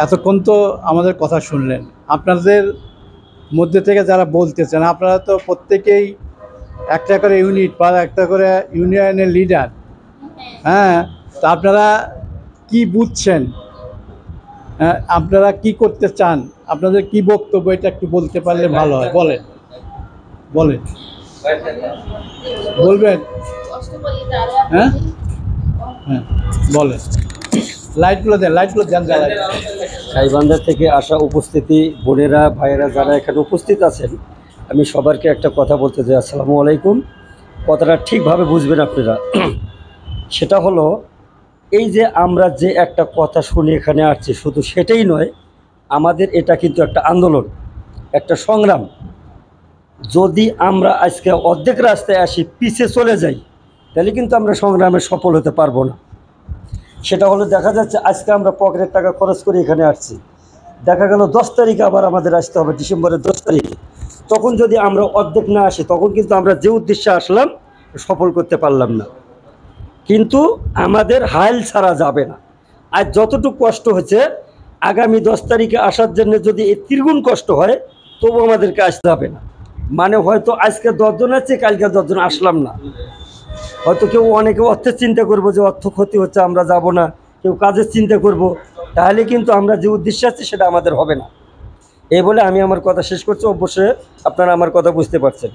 এতক্ষণ তো আমাদের কথা শুনলেন। আপনাদের মধ্যে থেকে যারা বলতেছেন, আপনারা তো প্রত্যেকেই একটা করে ইউনিট বা একটা করে ইউনিয়নের লিডার। হ্যাঁ, তো আপনারা কি বুঝছেন? হ্যাঁ, আপনারা কি করতে চান? আপনাদের কি বক্তব্য, এটা একটু বলতে পারলে ভালো হয়। বলেন, বলেন, বলবেন। হ্যাঁ, হ্যাঁ, বলেন। লাইটগুলো দেন, লাইটগুলো দেন, জ্বালায়। গাইবান্ধা থেকে আসা উপস্থিতি বোনেরা ভাইয়েরা যারা এখানে উপস্থিত আছেন, আমি সবারকে একটা কথা বলতে চাই। আসসালামু আলাইকুম। কথাটা ঠিকভাবে বুঝবেন আপনারা। সেটা হলো, এই যে আমরা যে একটা কথা শুনে এখানে আসছি, শুধু সেটাই নয়, আমাদের এটা কিন্তু একটা আন্দোলন, একটা সংগ্রাম। যদি আমরা আজকে অর্ধেক রাস্তায় আসি, পিছে চলে যাই, তাহলে কিন্তু আমরা সংগ্রামে সফল হতে পারবো না। সেটা হলো, দেখা যাচ্ছে আজকে আমরা পকেটের টাকা খরচ করে এখানে আসছি, দেখা গেল 10 তারিখে আবার আমাদের আসতে হবে, ডিসেম্বরের 10 তারিখে। তখন যদি আমরা অর্ধেক না আসি, তখন কিন্তু আমরা যে উদ্দেশ্যে আসলাম সফল করতে পারলাম না। কিন্তু আমাদের হাল ছাড়া যাবে না। আজ যতটুকু কষ্ট হচ্ছে, আগামী 10 তারিখে আসার জন্য যদি এই দ্বিগুণ কষ্ট হয়, তবু আমাদেরকে আসতে হবে না। মানে হয়তো আজকে 10 জন আছে, কালকে 10 জন আসলাম না। হয়তো কেউ, অনেকে অর্থের চিন্তা করবো যে অর্থ ক্ষতি হচ্ছে আমরা যাব না, কেউ কাজের চিন্তা করব, তাহলে কিন্তু আমরা যে উদ্দেশ্যে আছি সেটা আমাদের হবে না। এই বলে আমি আমার কথা শেষ করছি। অবশ্যই আপনারা আমার কথা বুঝতে পারছেন।